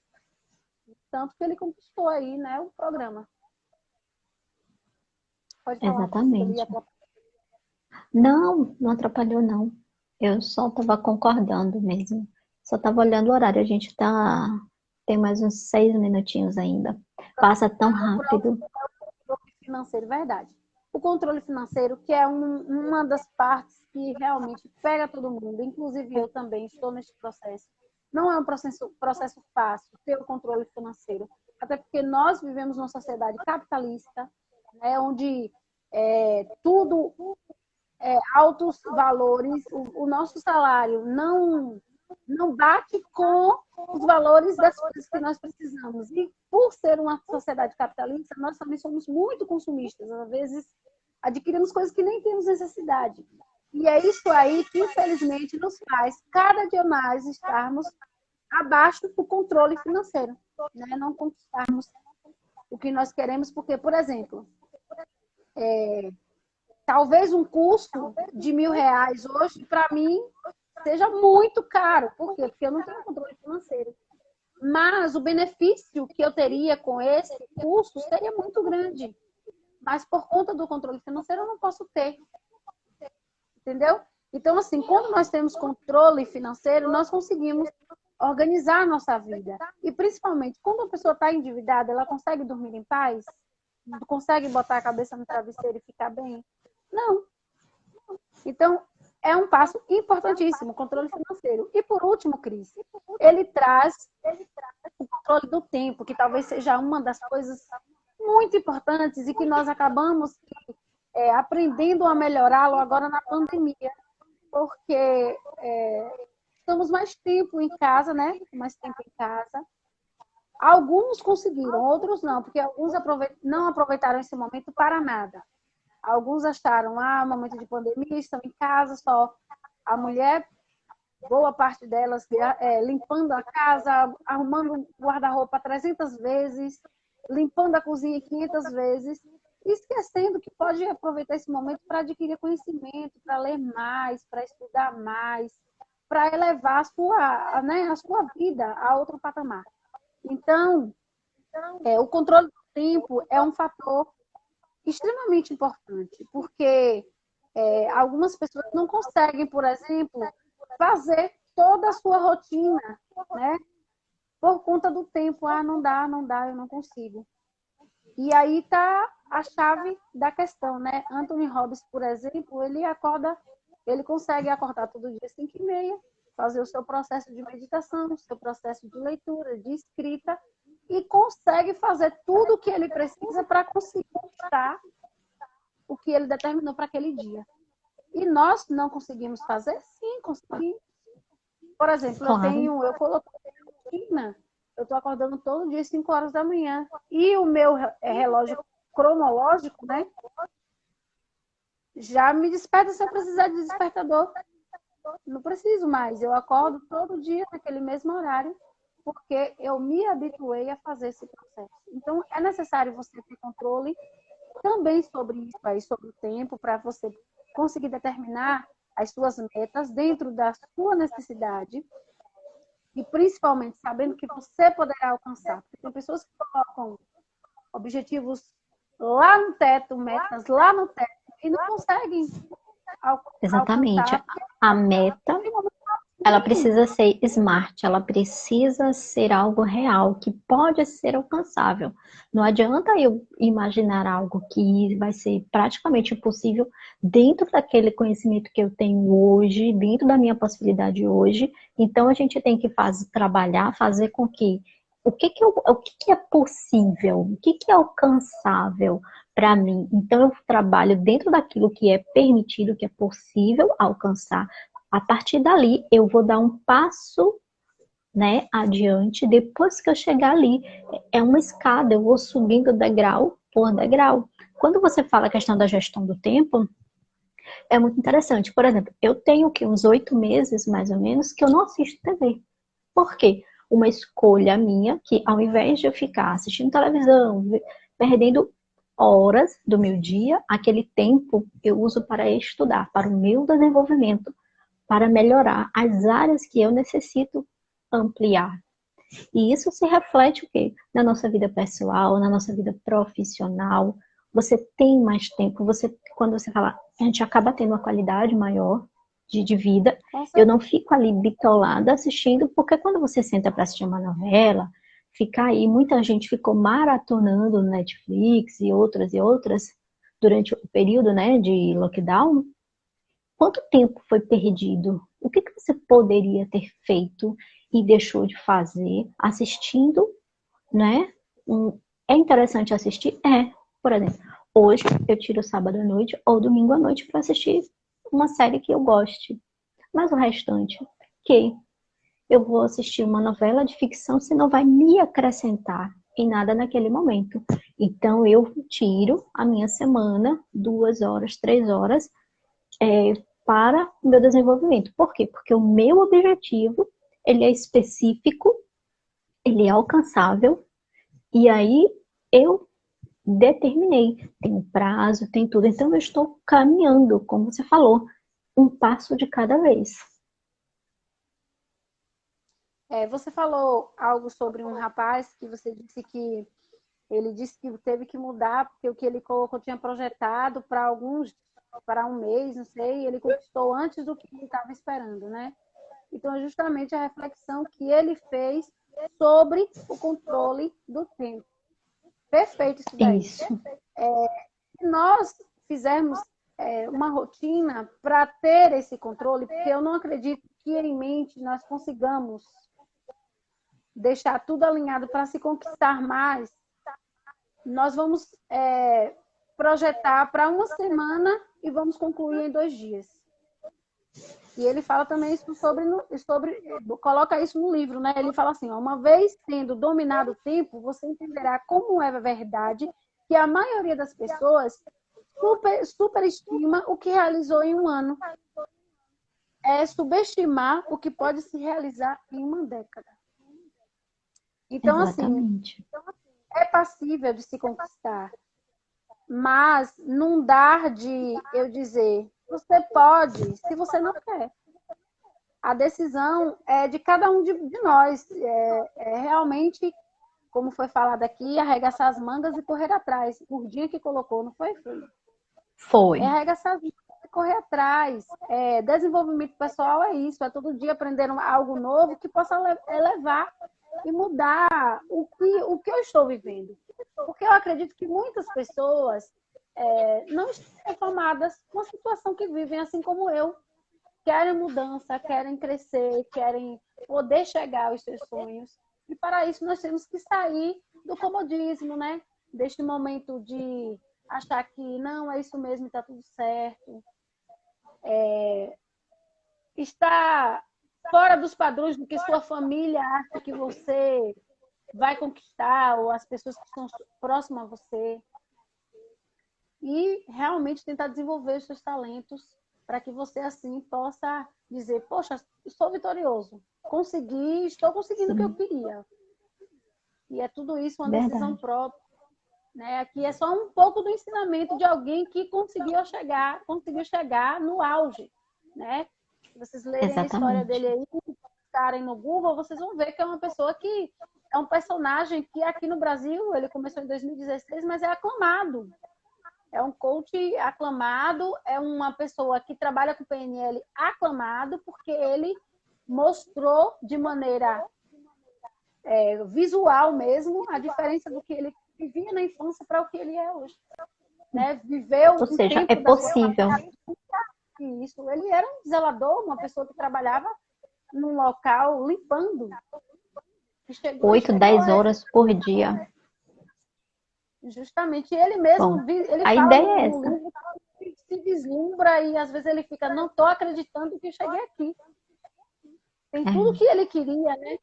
Tanto que ele conquistou aí, né, o programa. Pode falar. exatamente. Não, não atrapalhou, não. Eu só estava concordando mesmo. Só estava olhando o horário. A gente tem mais uns 6 minutinhos ainda. Passa tão rápido. Controle financeiro, verdade. O controle financeiro, que é uma das partes que realmente pega todo mundo, inclusive eu também estou neste processo. Não é um processo fácil ter o controle financeiro, até porque nós vivemos numa sociedade capitalista, né, onde tudo altos valores, o nosso salário não bate com os valores das coisas que nós precisamos. E por ser uma sociedade capitalista, nós também somos muito consumistas. Às vezes, adquirimos coisas que nem temos necessidade. E é isso aí que, infelizmente, nos faz cada dia mais estarmos abaixo do controle financeiro, né? Não conquistarmos o que nós queremos, porque, por exemplo, talvez um custo de R$ 1.000 hoje, para mim, seja muito caro. Por quê? Porque eu não tenho controle financeiro. Mas o benefício que eu teria com esse custo seria muito grande. Mas por conta do controle financeiro, eu não posso ter. Entendeu? Então, assim, quando nós temos controle financeiro, nós conseguimos organizar a nossa vida. E, principalmente, quando a pessoa está endividada, ela consegue dormir em paz? Consegue botar a cabeça no travesseiro e ficar bem? Não. Então, é um passo importantíssimo, o controle financeiro. E, por último, Cris, ele traz o controle do tempo, que talvez seja uma das coisas muito importantes e que nós acabamos aprendendo a melhorá-lo agora na pandemia, porque estamos mais tempo em casa, né? Mais tempo em casa. Alguns conseguiram, outros não, porque alguns não aproveitaram esse momento para nada. Alguns acharam, momento de pandemia, estão em casa, só a mulher, boa parte delas, limpando a casa, arrumando o guarda-roupa 300 vezes, limpando a cozinha 500 vezes, esquecendo que pode aproveitar esse momento para adquirir conhecimento, para ler mais, para estudar mais, para elevar a sua vida a outro patamar. Então, o controle do tempo é um fator extremamente importante, porque algumas pessoas não conseguem, por exemplo, fazer toda a sua rotina, né? Por conta do tempo. Não dá, eu não consigo. E aí está a chave da questão, né? Anthony Robbins, por exemplo, ele consegue acordar todo dia às 5h30, fazer o seu processo de meditação, o seu processo de leitura, de escrita, e consegue fazer tudo o que ele precisa para conseguir conquistar o que ele determinou para aquele dia. E nós não conseguimos fazer? Sim, conseguimos. Por exemplo, claro. eu coloquei na rotina, eu estou acordando todo dia às 5 horas da manhã. E o meu relógio cronológico, né, já me desperta se eu precisar de despertador. Não preciso mais. Eu acordo todo dia naquele mesmo horário, porque eu me habituei a fazer esse processo. Então, é necessário você ter controle também sobre isso aí, sobre o tempo, para você conseguir determinar as suas metas dentro da sua necessidade e principalmente sabendo que você poderá alcançar. Porque tem pessoas que colocam objetivos lá no teto, metas lá no teto, e não conseguem Exatamente. alcançar. A meta, ela precisa ser smart, ela precisa ser algo real, que pode ser alcançável. Não adianta eu imaginar algo que vai ser praticamente impossível dentro daquele conhecimento que eu tenho hoje, dentro da minha possibilidade hoje. Então a gente tem que trabalhar, fazer com que o que é possível, o que é alcançável para mim. Então eu trabalho dentro daquilo que é permitido, que é possível alcançar. A partir dali, eu vou dar um passo, né, adiante. Depois que eu chegar ali, é uma escada, eu vou subindo degrau por degrau. Quando você fala a questão da gestão do tempo, é muito interessante. Por exemplo, eu tenho que uns 8 meses, mais ou menos, que eu não assisto TV. Por quê? Uma escolha minha que, ao invés de eu ficar assistindo televisão, perdendo horas do meu dia, aquele tempo eu uso para estudar, para o meu desenvolvimento, para melhorar as áreas que eu necessito ampliar. E isso se reflete o quê? Na nossa vida pessoal, na nossa vida profissional. Você tem mais tempo, quando você fala, a gente acaba tendo uma qualidade maior de vida. Eu não fico ali bitolada assistindo, porque quando você senta para assistir uma novela, fica aí, muita gente ficou maratonando no Netflix e outras, durante o período, né, de lockdown. Quanto tempo foi perdido? O que você poderia ter feito e deixou de fazer assistindo, né? É interessante assistir? É. Por exemplo, hoje eu tiro sábado à noite ou domingo à noite para assistir uma série que eu goste. Mas o restante, que eu vou assistir uma novela de ficção se não vai me acrescentar em nada naquele momento. Então eu tiro a minha semana, 2 horas, 3 horas, para o meu desenvolvimento. Por quê? Porque o meu objetivo, ele é específico, ele é alcançável, e aí eu determinei. Tem um prazo, tem tudo. Então eu estou caminhando, como você falou, um passo de cada vez. Você falou algo sobre um rapaz que você disse que ele disse que teve que mudar porque o que ele colocou tinha projetado para um mês, não sei, e ele conquistou antes do que ele estava esperando, né? Então, é justamente a reflexão que ele fez sobre o controle do tempo. Perfeito isso daí. Isso. Se nós fizermos uma rotina para ter esse controle, porque eu não acredito que em mente nós consigamos deixar tudo alinhado para se conquistar mais, nós vamos projetar para uma semana e vamos concluir em 2 dias. E ele fala também isso coloca isso no livro, né? Ele fala assim, ó, uma vez tendo dominado o tempo, você entenderá como é a verdade que a maioria das pessoas superestima o que realizou em um ano. É subestimar o que pode se realizar em uma década. Então, Exatamente. assim, é passível de se conquistar, mas não dá de eu dizer, você pode, se você não quer. A decisão é de cada um de nós. Realmente, como foi falado aqui, arregaçar as mangas e correr atrás. O dia que colocou, não foi, filho? Foi. Arregaçar as mangas e correr atrás. Desenvolvimento pessoal é isso, é todo dia aprender algo novo que possa elevar e mudar o que eu estou vivendo. Porque eu acredito que muitas pessoas não estão conformadas com a situação que vivem, assim como eu. Querem mudança, querem crescer, querem poder chegar aos seus sonhos. E para isso nós temos que sair do comodismo, né? Deste momento de achar que não, é isso mesmo, está tudo certo. Está fora dos padrões do que sua família acha que você vai conquistar, ou as pessoas que estão próximas a você. E realmente tentar desenvolver os seus talentos para que você, assim, possa dizer, poxa, sou vitorioso, estou conseguindo o que eu queria. E é tudo isso uma decisão própria. Né? Aqui é só um pouco do ensinamento de alguém que conseguiu chegar no auge. Né? Se vocês lerem a história dele aí, estarem no Google, vocês vão ver que é uma pessoa que é um personagem que aqui no Brasil, ele começou em 2016, mas é aclamado. É um coach aclamado, é uma pessoa que trabalha com PNL aclamado, porque ele mostrou de maneira visual mesmo a diferença do que ele vivia na infância para o que ele é hoje. Né? Viveu Ou um seja, é tempo da sua possível. isso. Ele era um zelador, uma pessoa que trabalhava num local limpando. 8, 10 horas por dia. Justamente. Ele mesmo, Bom, ele a fala ideia é no essa. livro que se vislumbra e às vezes ele fica, não estou acreditando que eu cheguei aqui. Tem tudo que ele queria, né?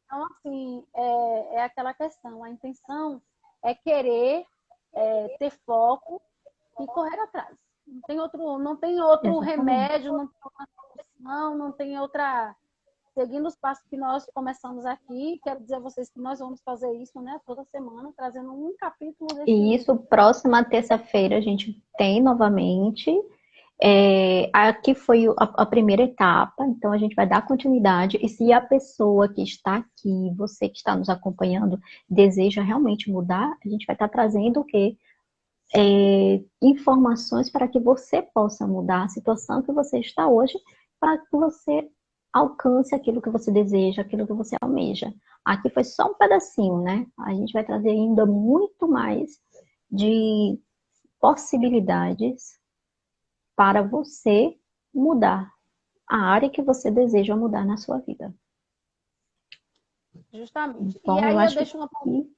Então, assim, é aquela questão. A intenção é querer ter foco e correr atrás. Não tem outro Exatamente. remédio, não tem outra solução, não tem outra. Seguindo os passos que nós começamos aqui, quero dizer a vocês que nós vamos fazer isso, né, toda semana, trazendo um capítulo desse E livro. isso, próxima terça-feira, a gente tem novamente. Aqui foi a primeira etapa, então a gente vai dar continuidade. E se a pessoa que está aqui, você que está nos acompanhando, deseja realmente mudar, a gente vai estar trazendo o quê? Informações para que você possa mudar a situação que você está hoje, para que você alcance aquilo que você deseja, aquilo que você almeja. Aqui foi só um pedacinho, né? A gente vai trazer ainda muito mais de possibilidades para você mudar a área que você deseja mudar na sua vida. Justamente. E Bom, eu aí eu acho deixo uma que...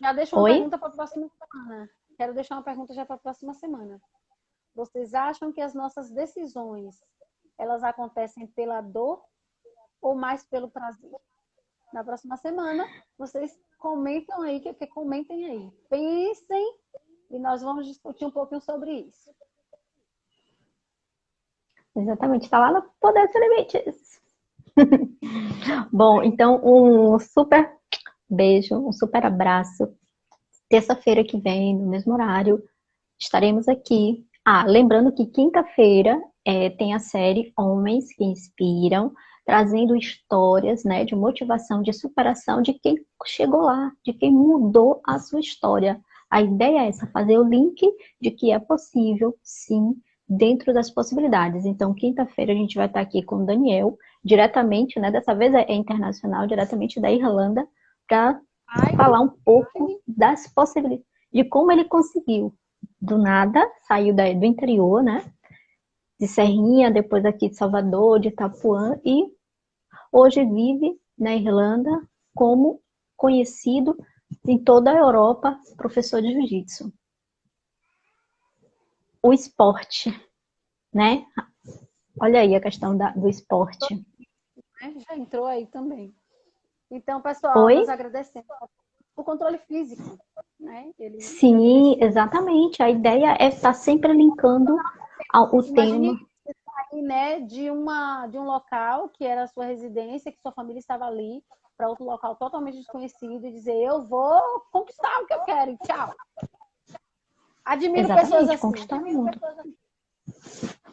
já deixo uma Oi? pergunta para a próxima semana. Quero deixar uma pergunta já para a próxima semana. Vocês acham que as nossas decisões, elas acontecem pela dor ou mais pelo prazer? Na próxima semana, vocês comentam aí, comentem aí. Pensem e nós vamos discutir um pouquinho sobre isso. Exatamente, está lá no Poder Sem Limites. Bom, então um super beijo, um super abraço. Terça-feira que vem, no mesmo horário, estaremos aqui. Lembrando que quinta-feira tem a série Homens que Inspiram, trazendo histórias, né, de motivação, de superação de quem chegou lá, de quem mudou a sua história. A ideia é essa, fazer o link de que é possível, sim, dentro das possibilidades. Então, quinta-feira a gente vai estar aqui com o Daniel, diretamente, né, dessa vez é internacional, diretamente da Irlanda, para falar um pouco das possibilidades, de como ele conseguiu. Do nada, saiu do interior, né? De Serrinha, depois aqui de Salvador, de Itapuã, e hoje vive na Irlanda como conhecido em toda a Europa, professor de jiu-jitsu. O esporte, né? Olha aí a questão do esporte. Já entrou aí também. Então, pessoal, Oi? nós agradecemos o controle físico, né? Sim, exatamente. A ideia é estar sempre linkando o tema. Você sair, né, de um local que era a sua residência, que sua família estava ali, para outro local totalmente desconhecido e dizer, eu vou conquistar o que eu quero, e tchau. Admiro pessoas assim. Conquistar o mundo.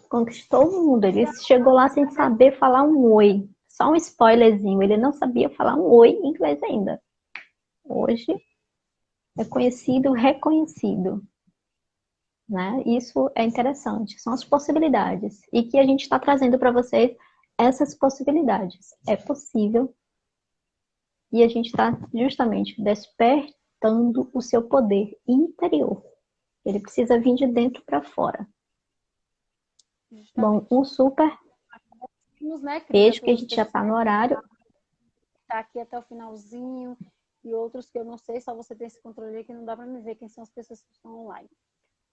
Conquistou o mundo. Ele chegou lá sem saber falar um oi. Só um spoilerzinho. Ele não sabia falar um oi em inglês ainda. Hoje é conhecido, reconhecido. Né? Isso é interessante. São as possibilidades. E que a gente está trazendo para vocês essas possibilidades. É possível. E a gente está justamente despertando o seu poder interior. Ele precisa vir de dentro para fora. Bom, um super beijo, que a gente já está no horário. Está aqui até o finalzinho. E outros que eu não sei, só você tem esse controle aí que não dá para me ver quem são as pessoas que estão online.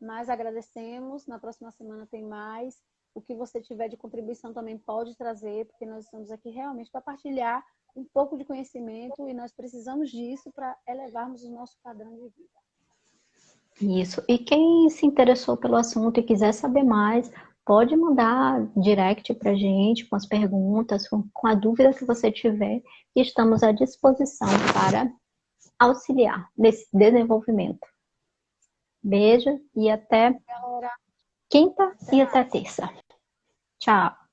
Mas agradecemos. Na próxima semana tem mais. O que você tiver de contribuição também pode trazer, porque nós estamos aqui realmente para partilhar um pouco de conhecimento e nós precisamos disso para elevarmos o nosso padrão de vida. Isso. E quem se interessou pelo assunto e quiser saber mais, pode mandar direct pra gente com as perguntas, com a dúvida que você tiver, e estamos à disposição para auxiliar nesse desenvolvimento. Beijo e até quinta e até terça. Tchau.